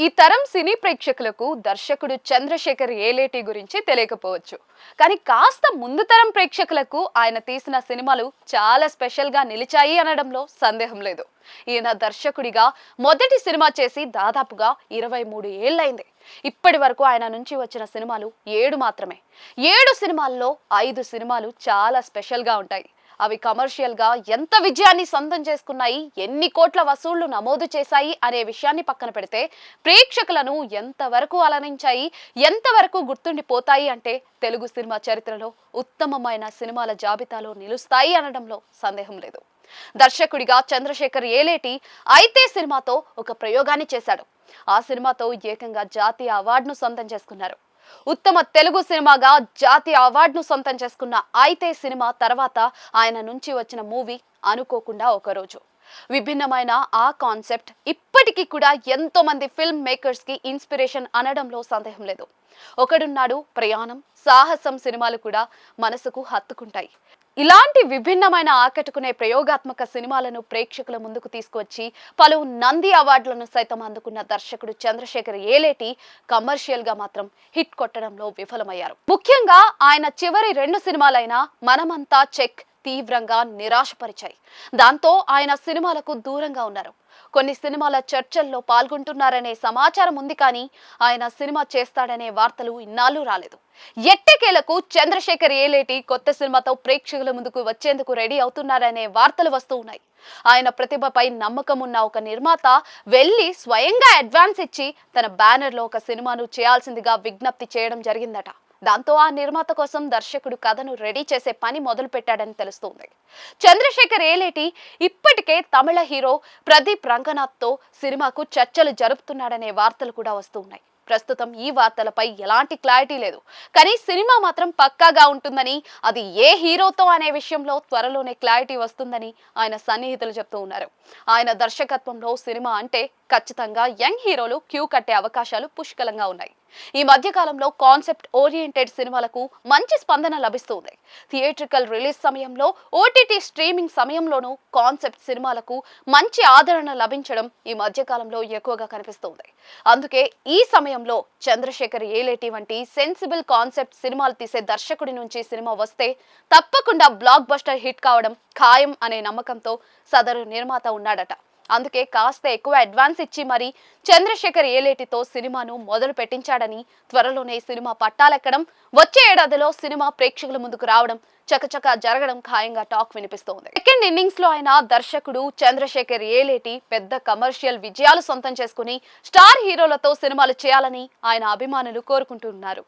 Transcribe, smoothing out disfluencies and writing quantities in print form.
ఈ తరం సినీ ప్రేక్షకులకు దర్శకుడు చంద్రశేఖర్ ఏలేటి గురించి తెలియకపోవచ్చు. కానీ కాస్త ముందు తరం ప్రేక్షకులకు ఆయన తీసిన సినిమాలు చాలా స్పెషల్ గా నిలిచాయి అనడంలో సందేహం లేదు. ఈయన దర్శకుడిగా మొదటి సినిమా చేసి దాదాపుగా 23 ఏళ్లైంది. ఇప్పటి వరకు ఆయన నుంచి వచ్చిన సినిమాలు 7 మాత్రమే. 7 సినిమాల్లో 5 సినిమాలు చాలా స్పెషల్ గా ఉంటాయి. అవి కమర్షియల్ గా ఎంత విజయాన్ని సొంతం చేసుకున్నాయి, ఎన్ని కోట్ల వసూళ్లు నమోదు చేశాయి అనే విషయాన్ని పక్కన పెడితే ప్రేక్షకులను ఎంతవరకు అలరించాయి, ఎంతవరకు గుర్తుండిపోతాయి అంటే తెలుగు సినిమా చరిత్రలో ఉత్తమమైన సినిమాల జాబితాలో నిలుస్తాయి అనడంలో సందేహం లేదు. దర్శకుడిగా చంద్రశేఖర్ ఏలేటి అయితే సినిమాతో ఒక ప్రయోగాన్ని చేశాడు. ఆ సినిమాతో ఏకంగా జాతీయ అవార్డును సొంతం చేసుకున్నారు. ఉత్తమ తెలుగు సినిమాగా జాతీయ అవార్డును సొంతం చేసుకున్న అయితే సినిమా తర్వాత ఆయన నుంచి వచ్చిన మూవీ అనుకోకుండా ఒకరోజు. విభిన్నమైన ఆ కాన్సెప్ట్ ఇప్పటికీ కూడా ఎంతో మంది ఫిల్మ్ మేకర్స్ కి ఇన్స్పిరేషన్ అనడంలో సందేహం లేదు. ఒకడున్నాడు, ప్రయాణం, సాహసం సినిమాలు కూడా మనసుకు హత్తుకుంటాయి. ఇలాంటి విభిన్నమైన ఆకట్టుకునే ప్రయోగాత్మక సినిమాలను ప్రేక్షకుల ముందుకు తీసుకువచ్చి పలు నంది అవార్డులను సైతం అందుకున్న దర్శకుడు చంద్రశేఖర్ ఏలేటి కమర్షియల్ గా మాత్రం హిట్ కొట్టడంలో విఫలమయ్యారు. ముఖ్యంగా ఆయన చివరి 2 సినిమాలైన మనమంతా చెక్ తీవ్రంగా నిరాశపరిచాయి. దాంతో ఆయన సినిమాలకు దూరంగా ఉన్నారు. కొన్ని సినిమాల చర్చల్లో పాల్గొంటున్నారనే సమాచారం ఉంది, కానీ ఆయన సినిమా చేస్తాడనే వార్తలు ఇన్నాళ్ళు రాలేదు. ఎట్టకేలకు చంద్రశేఖర్ ఏలేటి కొత్త సినిమాతో ప్రేక్షకుల ముందుకు వచ్చేందుకు రెడీ అవుతున్నారనే వార్తలు వస్తూ ఉన్నాయి. ఆయన ప్రతిభపై నమ్మకం ఉన్న ఒక నిర్మాత వెళ్లి స్వయంగా అడ్వాన్స్ ఇచ్చి తన బ్యానర్ లో ఒక సినిమాను చేయాల్సిందిగా విజ్ఞప్తి చేయడం జరిగిందట. దాంతో ఆ నిర్మాత కోసం దర్శకుడు కథను రెడీ చేసే పని మొదలు పెట్టాడని తెలుస్తోంది. చంద్రశేఖర్ ఏలేటి ఇప్పటికే తమిళ హీరో ప్రదీప్ రంగనాథ్ తో సినిమాకు చర్చలు జరుపుతున్నాడనే వార్తలు కూడా వస్తూ ఉన్నాయి. ప్రస్తుతం ఈ వార్తలపై ఎలాంటి క్లారిటీ లేదు, కానీ సినిమా మాత్రం పక్కాగా ఉంటుందని, అది ఏ హీరోతో అనే విషయంలో త్వరలోనే క్లారిటీ వస్తుందని ఆయన సన్నిహితులు చెప్తూ ఉన్నారు. ఆయన దర్శకత్వంలో సినిమా అంటే ఖచ్చితంగా యంగ్ హీరోలు క్యూ కట్టే అవకాశాలు పుష్కలంగా ఉన్నాయి. ఈ మధ్య కాలంలో కాన్సెప్ట్ ఓరియంటెడ్ సినిమాలకు మంచి స్పందన లభిస్తుంది. థియేట్రికల్ రిలీజ్ సమయంలో, ఓటీటీ స్ట్రీమింగ్ సమయంలోనూ కాన్సెప్ట్ సినిమాలకు మంచి ఆదరణ లభించడం ఈ మధ్య కాలంలో ఎక్కువగా కనిపిస్తుంది. అందుకే ఈ సమయంలో చంద్రశేఖర్ ఏలేటి వంటి సెన్సిబుల్ కాన్సెప్ట్ సినిమాలు తీసే దర్శకుడి నుంచి సినిమా వస్తే తప్పకుండా బ్లాక్ బస్టర్ హిట్ కావడం ఖాయం అనే నమ్మకంతో సదరు నిర్మాత ఉన్నాడట. అందుకే కాస్త ఎక్కువ అడ్వాన్స్ ఇచ్చి మరి చంద్రశేఖర్ ఏలేటితో సినిమాను మొదలు పెట్టించాడని, త్వరలోనే సినిమా పట్టాలెక్కడం, వచ్చే ఏడాదిలో సినిమా ప్రేక్షకుల ముందుకు రావడం చకచకా జరగడం ఖాయంగా టాక్ వినిపిస్తోంది. సెకండ్ ఇన్నింగ్స్ లో ఆయన దర్శకుడు చంద్రశేఖర్ ఏలేటి పెద్ద కమర్షియల్ విజయాలు సొంతం చేసుకుని స్టార్ హీరోలతో సినిమాలు చేయాలని ఆయన అభిమానులు కోరుకుంటున్నారు.